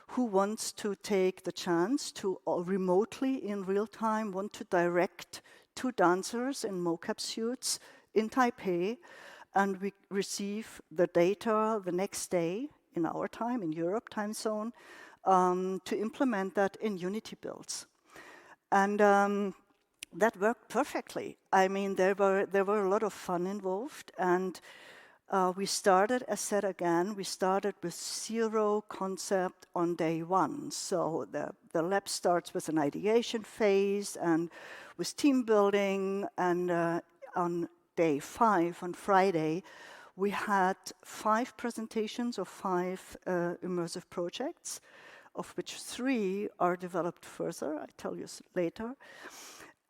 who wants to take the chance to remotely, in real time, want to direct 2 dancers in mocap suits in Taipei, and we receive the data the next day in our time, in Europe time zone, to implement that in Unity builds. And that worked perfectly. I mean, there were a lot of fun involved, and we started, as said again, we started with 0 concept on day 1. So the lab starts with an ideation phase and with team building, and on day 5, on Friday, we had 5 presentations of 5 immersive projects, of which 3 are developed further, I'll tell you later.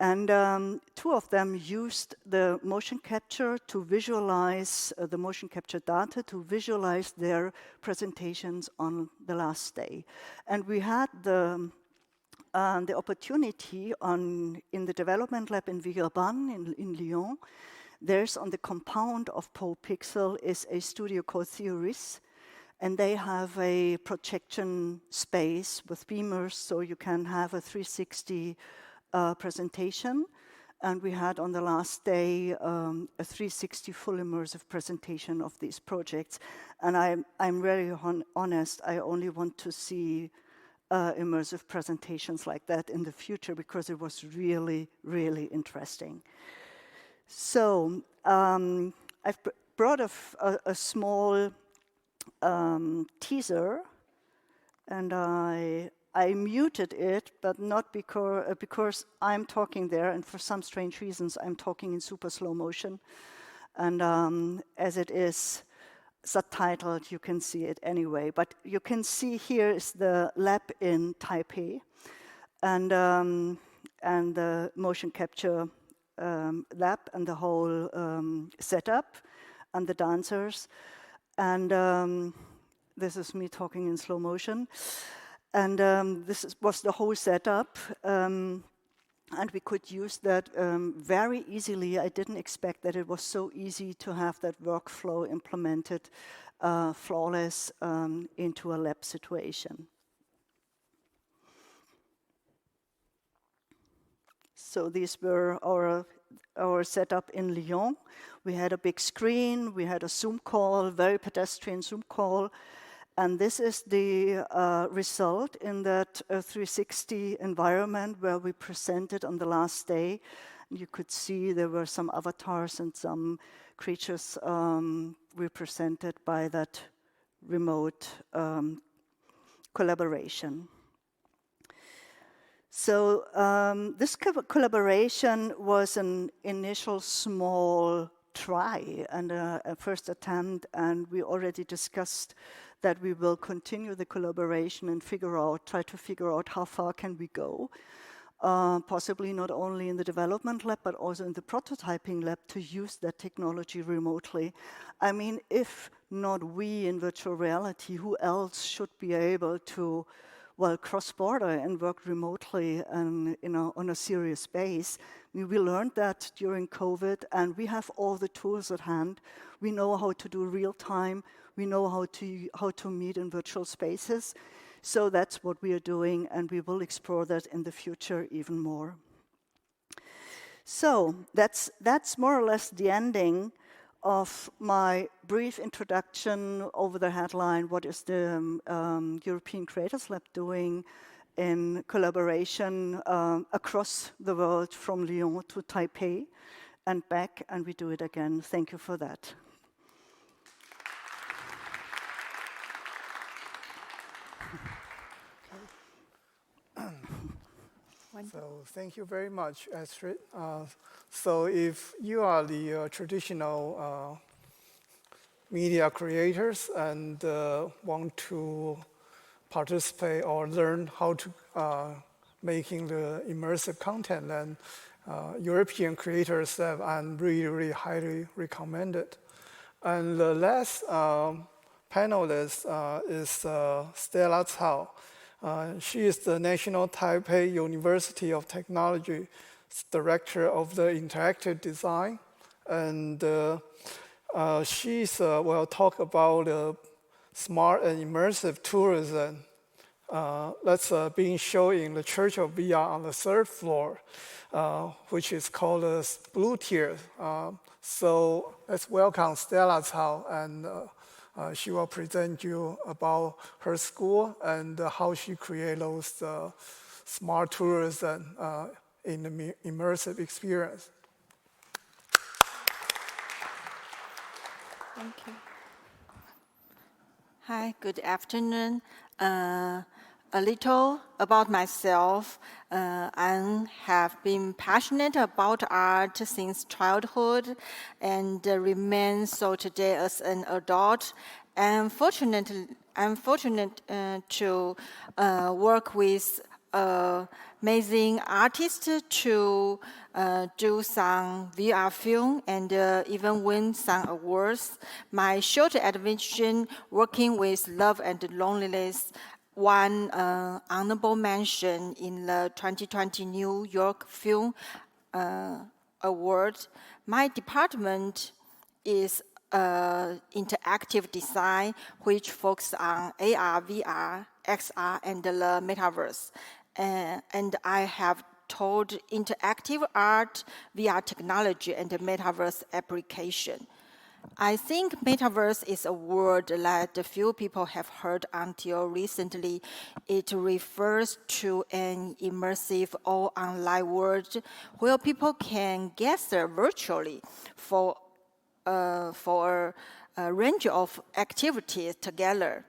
And 2 of them used the motion capture to visualize the motion capture data, to visualize their presentations on the last day. And we had the opportunity in the development lab in Villeurbanne in Lyon. There's on the compound of Pole Pixel is a studio called Theoris, and they have a projection space with beamers, so you can have a 360 presentation. And we had on the last day a 360 full immersive presentation of these projects. And I'm very honest, I only want to see immersive presentations like that in the future because it was really, really interesting. So I've brought a small teaser, and I muted it, but not because I'm talking there, and for some strange reasons I'm talking in super slow motion. And as it is subtitled, you can see it anyway. But you can see here is the lab in Taipei, and the motion capture lab and the whole setup and the dancers. And this is me talking in slow motion. And was the whole setup. And we could use that very easily. I didn't expect that it was so easy to have that workflow implemented flawless into a lab situation. So these were our setup in Lyon. We had a big screen, we had a Zoom call, very pedestrian Zoom call. And this is the result in that 360 environment where we presented on the last day. You could see there were some avatars and some creatures represented by that remote collaboration. So this collaboration was an initial small try and a first attempt, and we already discussed that we will continue the collaboration and try to figure out how far can we go, possibly not only in the development lab, but also in the prototyping lab to use that technology remotely. I mean, if not we in virtual reality, who else should be able to, well, cross-border and work remotely and on a serious base? I mean, we learned that during COVID, and we have all the tools at hand. We know how to do real-time. We know how to meet in virtual spaces. So that's what we are doing, and we will explore that in the future even more. So that's more or less the ending of my brief introduction over the headline, what is the European Creators Lab doing in collaboration across the world from Lyon to Taipei and back, and we do it again. Thank you for that. So thank you very much, Astrid. So if you are the traditional media creators and want to participate or learn how to making the immersive content, then European Creators Lab, I'm really, really highly recommended. And the last panelist is Stella Cao. She is the National Taipei University of Technology Director of the Interactive Design. And she's will talk about smart and immersive tourism that's being shown in the Church of VR on the 3rd floor, which is called the Blue Tier. So let's welcome Stella Cao, and she will present you about her school and how she creates those smart tourism in the immersive experience. Thank you. Hi, good afternoon. A little about myself. I have been passionate about art since childhood and remain so today as an adult. I'm fortunate to work with amazing artists to do some VR film and even win some awards. My short adventure working with love and loneliness won honorable mention in the 2020 New York Film Award. My department is interactive design, which focuses on AR, VR, XR, and the metaverse. And I have entitled Interactive Art via Technology and Metaverse Application. I think metaverse is a word that few people have heard until recently. It refers to an immersive or online world where people can gather virtually for a range of activities together.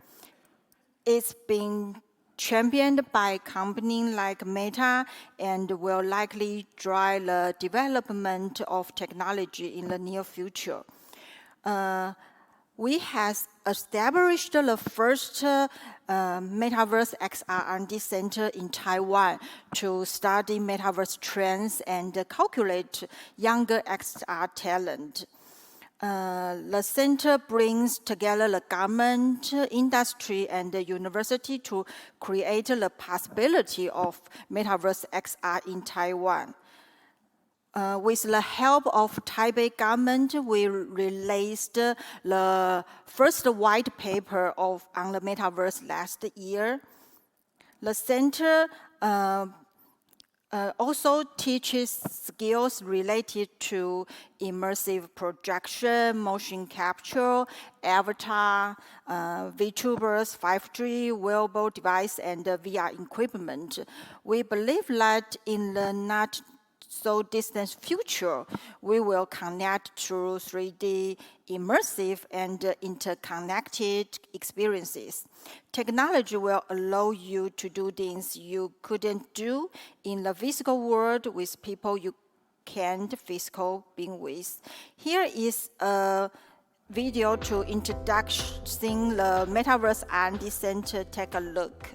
It's been championed by companies like Meta and will likely drive the development of technology in the near future. We have established the first Metaverse XR R&D Center in Taiwan to study Metaverse trends and calculate younger XR talent. The center brings together the government, industry, and the university to create the possibility of Metaverse XR in Taiwan. With the help of Taipei government, we released the first white paper on the metaverse last year. The center also teaches skills related to immersive projection, motion capture, avatar, VTubers, 5G, wearable device, and VR equipment. We believe that in the not so distant future, we will connect through 3D immersive and interconnected experiences. Technology will allow you to do things you couldn't do in the physical world with people you can't physically be with. Here is a video to introducing the Metaverse R&D Center. Take a look.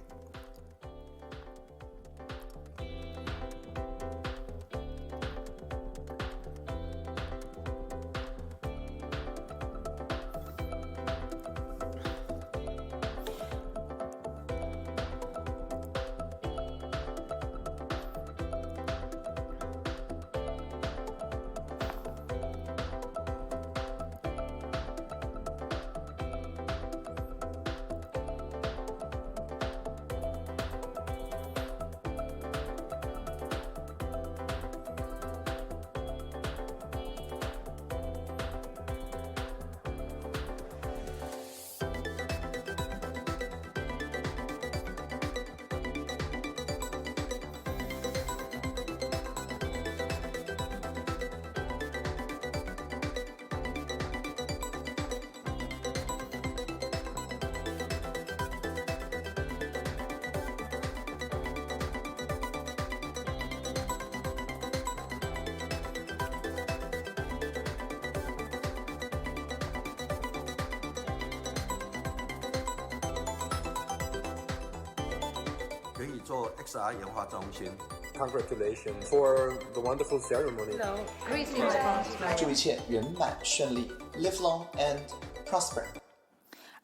Congratulations for the wonderful ceremony. Hello, greetings from Israel. 祝一切圆满顺利 ，live long and prosper.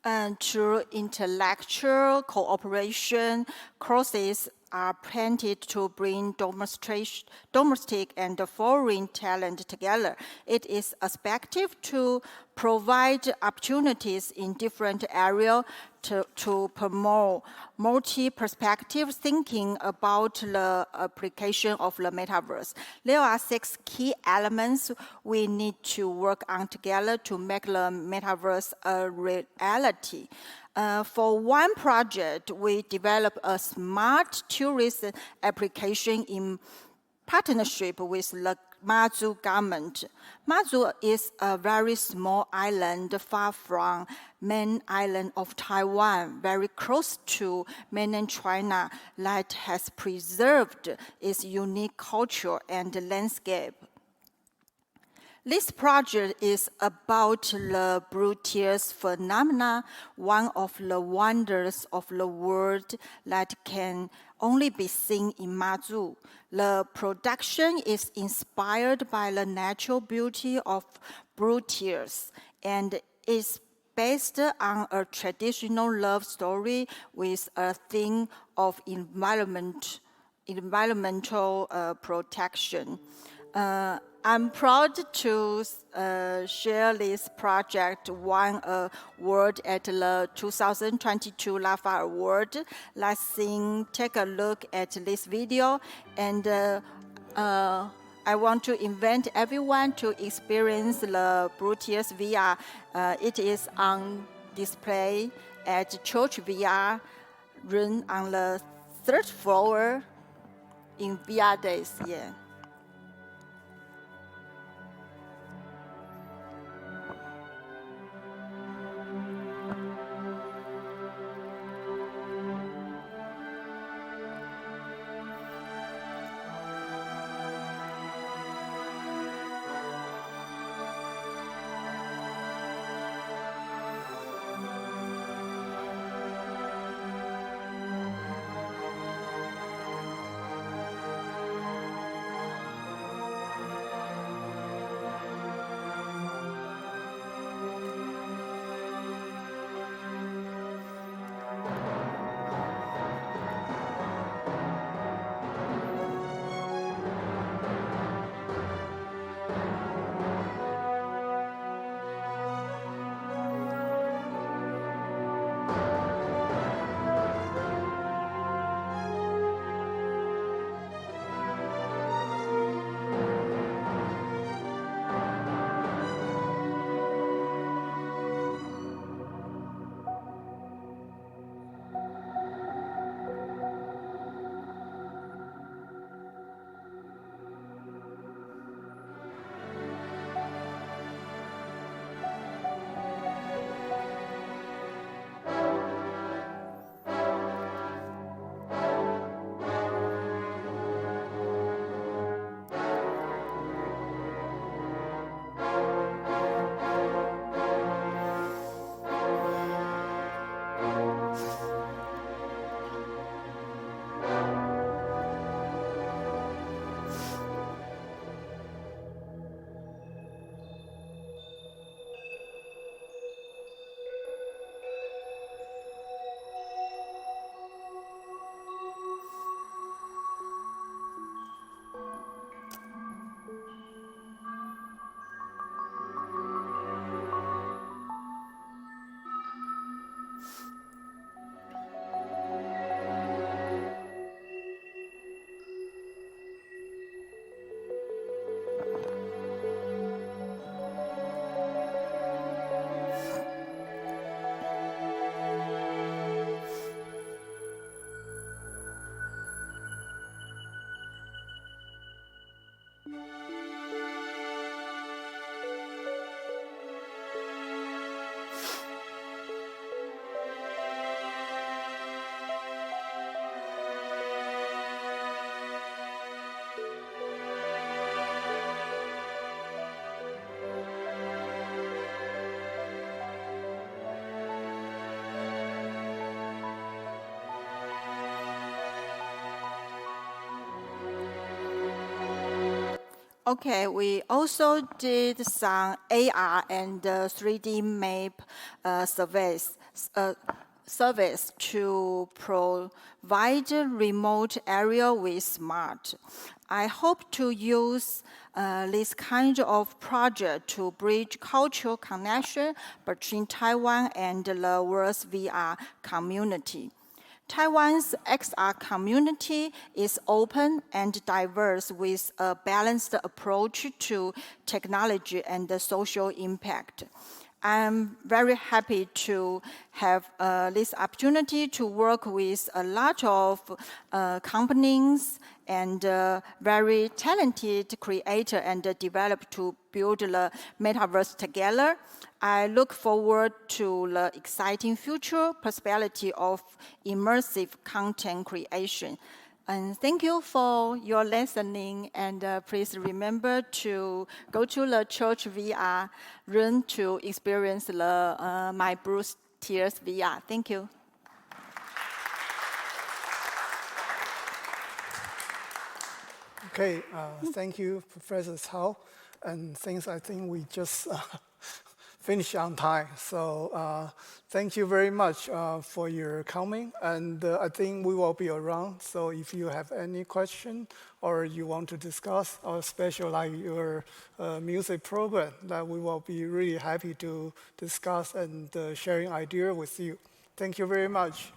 And through intellectual cooperation, courses are planned to bring domestic and foreign talent together. It is expected to provide opportunities in different areas to promote multi-perspective thinking about the application of the metaverse. There are 6 key elements we need to work on together to make the metaverse a reality. For one project, we developed a smart tourism application in partnership with the Mazu government. Mazu is a very small island far from main island of Taiwan, very close to mainland China, that has preserved its unique culture and landscape. This project is about the blue tears phenomena, one of the wonders of the world that can only be seen in Mazu. The production is inspired by the natural beauty of blue tears and is based on a traditional love story with a theme of environmental protection. I'm proud to share this project, won an award at the 2022 LAFA Award. Let's take a look at this video, and I want to invite everyone to experience the Borderless VR. It is on display at Church VR, run on the 3rd floor in VR days. Yeah. Okay, we also did some AR and 3D map service to provide remote area with smart. I hope to use this kind of project to bridge cultural connection between Taiwan and the world's VR community. Taiwan's XR community is open and diverse with a balanced approach to technology and the social impact. I'm very happy to have this opportunity to work with a lot of companies and very talented creator and developer to build the metaverse together. I look forward to the exciting future possibility of immersive content creation. And thank you for your listening, and please remember to go to the Church VR room to experience the My Bruce Tears VR. Thank you. Okay, thank you, Professor Cao. And things I think we just finish on time. So thank you very much for your coming. And I think we will be around. So if you have any question or you want to discuss, or especially like your music program, that we will be really happy to discuss and sharing idea with you. Thank you very much.